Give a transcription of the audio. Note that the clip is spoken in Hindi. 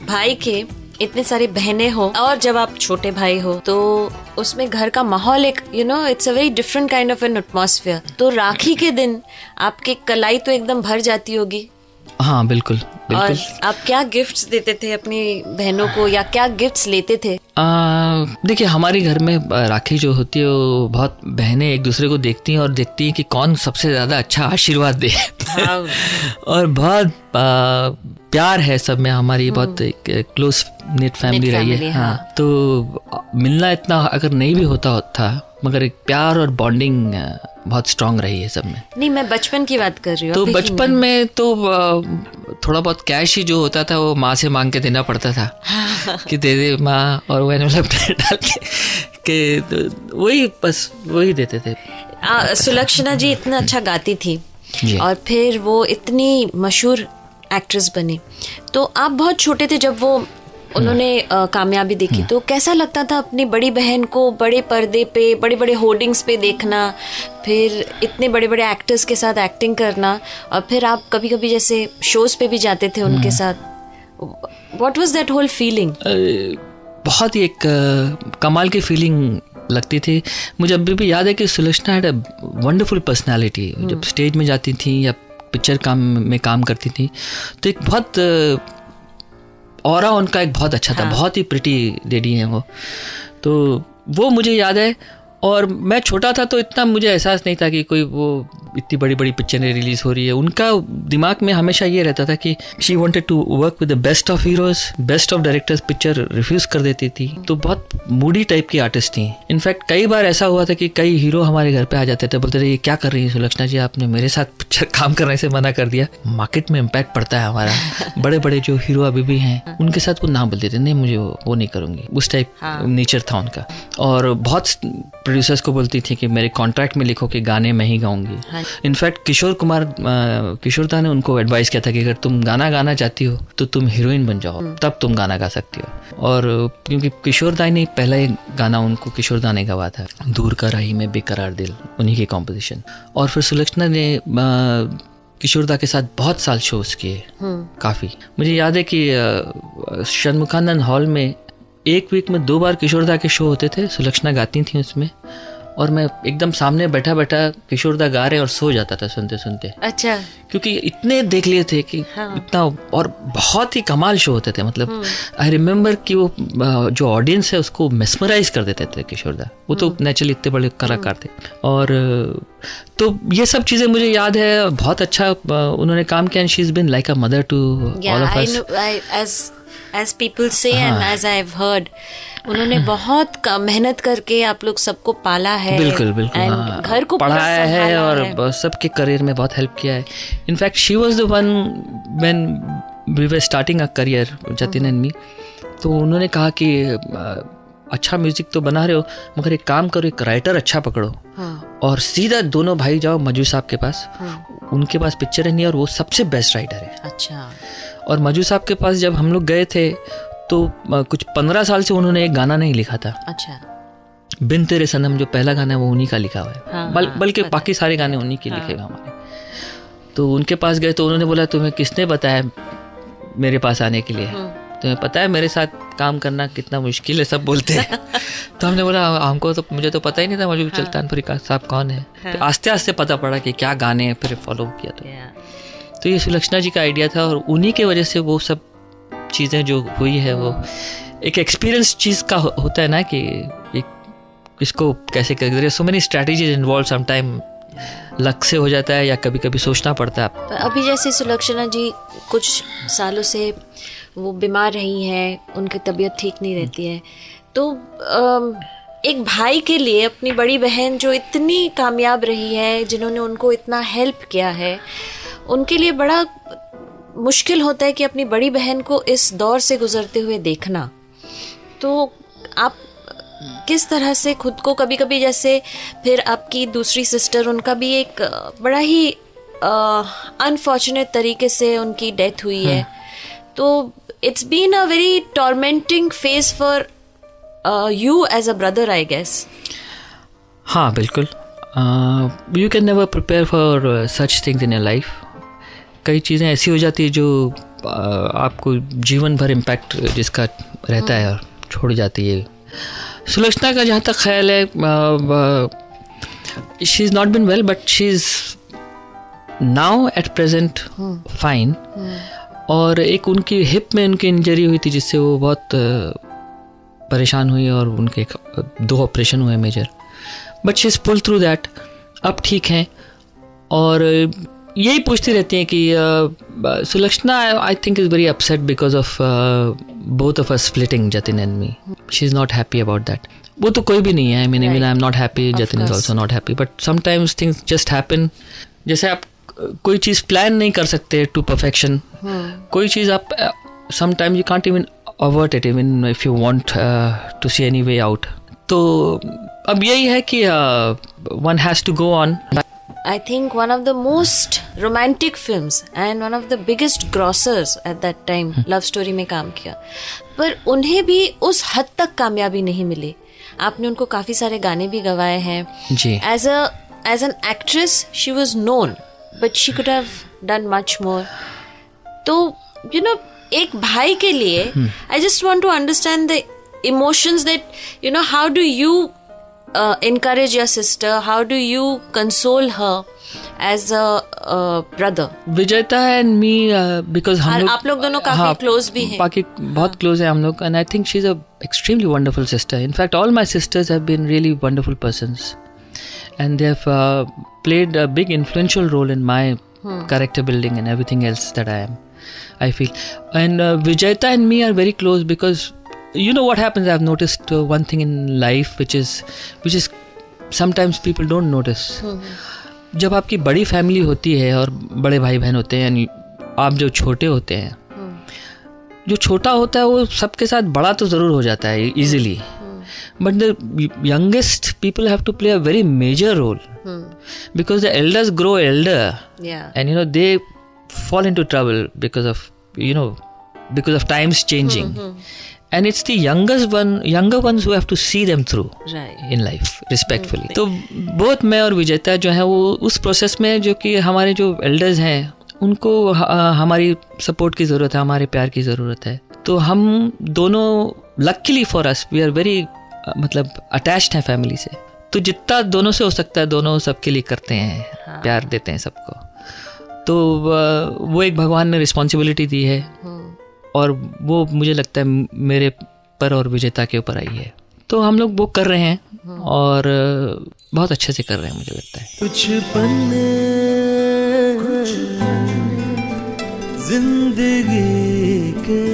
भाई के इतने सारे बहनें हो और जब आप छोटे भाई हो तो उसमें घर का माहौल एक it's a very different kind of N atmosphere. तो राखी के दिन आपके कलाई तो एकदम भर जाती होगी। हाँ बिल्कुल बिल्कुल। और आप क्या गिफ्ट्स देते थे अपनी बहनों को या क्या गिफ्ट्स लेते थे? देखिए हमारे घर में राखी जो होती है वो बहुत बहनें एक दूसरे को देखती हैं और देखती हैं कि कौन सबसे ज़्यादा अच्छा आशीर्वाद दे। और बहुत प्यार है सब में, हमारी बहुत क्लोज निट फैमिली रही है। हाँ। तो मिलना इतना अगर नहीं भी होता था मगर एक प्यार और बॉन्डिंग बहुत स्ट्रांग रही है सब में। नहीं, मैं बचपन की बात कर रही हूँ। तो बचपन में तो थोड़ा बहुत कैश ही जो होता था वो माँ से मांग के देना पड़ता था कि दे दे माँ, और वो डाल के तो वही बस वही देते थे। सुलक्षणा जी इतना अच्छा गाती थी और फिर वो इतनी मशहूर एक्ट्रेस बनी। तो आप बहुत छोटे थे जब वो उन्होंने कामयाबी देखी, तो कैसा लगता था अपनी बड़ी बहन को बड़े पर्दे पे बड़े बड़े होर्डिंग्स पे देखना, फिर इतने बड़े बड़े एक्टर्स के साथ एक्टिंग करना, और फिर आप कभी कभी जैसे शोज पे भी जाते थे उनके साथ। What was that whole feeling? बहुत ही एक कमाल की फीलिंग लगती थी मुझे। अभी भी याद है कि Sulakshana had a wonderful personality. जब स्टेज में जाती थी या पिक्चर में काम करती थी तो एक बहुत ऑरा उनका एक बहुत अच्छा था। बहुत ही प्रिटी लेडी है वो। तो वो मुझे याद है। और मैं छोटा था तो इतना मुझे एहसास नहीं था कि कोई वो इतनी बड़ी बड़ी पिक्चरें रिलीज हो रही है। उनका दिमाग में हमेशा ये रहता था कि she wanted to work with the best of heroes, best of directors. Picture refuse कर देती थी। तो बहुत मूडी टाइप की आर्टिस्ट थी। इनफैक्ट कई बार ऐसा हुआ था कि कई हीरो हमारे घर पे आ जाते थे, बोलते थे ये क्या कर रही है सुलक्षणा जी, आपने मेरे साथ पिक्चर काम करने से मना कर दिया। मार्केट में इम्पैक्ट पड़ता है हमारा। बड़े बड़े जो हीरो अभी भी हैं उनके साथ वो ना बोलते थे, नहीं मुझे वो नहीं करूंगी। उस टाइप नेचर था उनका। और बहुत प्रोड्यूसर्स को बोलती थी कि मेरे कॉन्ट्रैक्ट में लिखो कि गाने मैं ही गाऊंगी। इनफैक्ट किशोर दा ने उनको एडवाइस किया था कि अगर तुम गाना गाना चाहती हो तो तुम हीरोइन बन जाओ, तब तुम गाना गा सकती हो। और क्योंकि किशोर दा ने पहला ही गाना उनको किशोर दा ने गाया था, दूर का राही में बेकरार दिल, उन्हीं की कॉम्पोजिशन। और फिर सुलक्षणा ने किशोर दा के साथ बहुत साल शोज किए। काफी मुझे याद है कि षणमुखानंद हॉल में एक वीक में 2 बार किशोर दा के शो होते थे। सुलक्षणा गाती थी उसमें और मैं एकदम सामने बैठा बैठा किशोर दा गा रहे और सो जाता था सुनते सुनते। अच्छा। क्योंकि इतने देख लिए थे कि इतना, और बहुत ही कमाल शो होते थे। मतलब आई रिमेम्बर कि वो जो ऑडियंस है उसको मेस्मराइज कर देते थे किशोर दा। वो तो नेचुरली इतने बड़े कलाकार थे। और तो ये सब चीजें मुझे याद है। बहुत अच्छा उन्होंने काम किया। She is been like a mother to all of us. As people say and as I've heard, उन्होंने बहुत मेहनत करके आप लोग सबको पाला है। बिल्कुल बिल्कुल। घर को पढ़ाया है और सबके करियर में बहुत हेल्प किया है। In fact she was the one when we were starting a career, Jatin and me. तो उन्होंने कहा कि अच्छा म्यूजिक तो बना रहे हो मगर एक काम करो, एक राइटर अच्छा पकड़ो और सीधा दोनों भाई जाओ मजू साहब के पास। उनके पास पिक्चर नहीं है और वो सबसे बेस्ट राइटर है। अच्छा। और मजू साहब के पास जब हम लोग गए थे तो कुछ 15 साल से उन्होंने एक गाना नहीं लिखा था। अच्छा। बिन तेरे सनम जो पहला गाना है वो उन्हीं का लिखा हुआ है। बल्कि बाकी सारे गाने उन्हीं के लिखे हुए हमारे। तो उनके पास गए तो उन्होंने बोला तुम्हें किसने बताया मेरे पास आने के लिए? तुम्हें पता है मेरे साथ काम करना कितना मुश्किल है, सब बोलते हैं। तो हमने बोला हमको तो, मुझे तो पता ही नहीं था मजू सुल्तानपुरी साहब कौन है। तो आस्ते आस्ते पता पड़ा कि क्या गाने हैं, फिर फॉलो किया। तो ये सुलक्षणा जी का आइडिया था और उन्हीं के वजह से वो सब चीज़ें जो हुई है वो एक एक्सपीरियंस चीज़ का होता है ना कि एक इसको कैसे कर। So many strategies involve, some time luck से हो जाता है या कभी कभी सोचना पड़ता है। अभी जैसे सुलक्षणा जी कुछ सालों से वो बीमार रही हैं, उनकी तबीयत ठीक नहीं रहती है। तो एक भाई के लिए अपनी बड़ी बहन जो इतनी कामयाब रही है, जिन्होंने उनको इतना हेल्प किया है, उनके लिए बड़ा मुश्किल होता है कि अपनी बड़ी बहन को इस दौर से गुजरते हुए देखना। तो आप किस तरह से खुद को, कभी कभी जैसे फिर आपकी दूसरी सिस्टर, उनका भी एक बड़ा ही अनफॉर्चुनेट तरीके से उनकी डेथ हुई है। तो it's been a very tormenting phase for you as a brother, I guess. हाँ बिल्कुल। You can never prepare for such things in your life. कई चीज़ें ऐसी हो जाती है जो आपको जीवन भर इम्पैक्ट जिसका रहता है और छोड़ जाती है। सुलक्षणा का जहाँ तक ख्याल है, she is not been well but she is now at present fine. और एक उनकी हिप में उनकी इंजरी हुई थी जिससे वो बहुत परेशान हुई और उनके 2 ऑपरेशन हुए major, but she is pull through that, अब ठीक हैं। और यही पूछती रहती हैं कि Sulakshana I think is very upset because of both of us splitting, Jatin and me. She is not happy about that. वो तो कोई भी नहीं है, I mean I am not happy, Jatin is also not happy, but sometimes things just happen. जैसे आप कोई चीज़ प्लान नहीं कर सकते टू परफेक्शन, कोई चीज़ आप sometimes you can't even avoid it even if you want to see any way out. तो अब यही है कि one has to go on. I think one of the most romantic films and one of the biggest grossers at that time, Love Story में काम किया, पर उन्हें भी उस हद तक कामयाबी नहीं मिली। आपने उनको काफ़ी सारे गाने भी गवाए हैं जी। As an actress, she was known, but she could have done much more. तो you know, एक भाई के लिए I just want to understand the emotions that, you know, how do you encourage your sister, how do you console her as a brother? विजेता and me because हम लोग, आप लोग दोनों काफी close भी हैं। बाकी बहुत close हैं हम लोग, and I think she's a extremely wonderful sister. In fact, all my sisters have been really wonderful persons, and they have played a big influential role in my character building and everything else that I am, I feel. And Vijayta and me are very close because you know what happens, I've noticed one thing in life which is sometimes people don't notice. जब आपकी बड़ी फैमिली होती है और बड़े भाई बहन होते हैं, आप जो छोटे होते हैं, जो छोटा होता है वो सबके साथ बड़ा तो ज़रूर हो जाता है easily, but the youngest people have to play a very major role because the elders grow elder, and you know they fall into trouble because of times changing. And it's the younger ones who have to see them through in life respectfully. तो बहुत मैं और विजेता जो है वो उस प्रोसेस में, जो कि हमारे जो एल्डर्स हैं उनको हमारी सपोर्ट की ज़रूरत है, हमारे प्यार की ज़रूरत है। तो हम दोनों luckily for us we are very मतलब अटैच्ड हैं फैमिली से, तो जितना दोनों से हो सकता है दोनों सबके लिए करते हैं, प्यार देते हैं सबको। तो वो एक भगवान ने रिस्पॉन्सिबिलिटी दी है और वो मुझे लगता है मेरे पर और विजेता के ऊपर आई है। तो हम लोग वो कर रहे हैं और बहुत अच्छे से कर रहे हैं मुझे लगता है। कुछ पन्ने जिंदगी के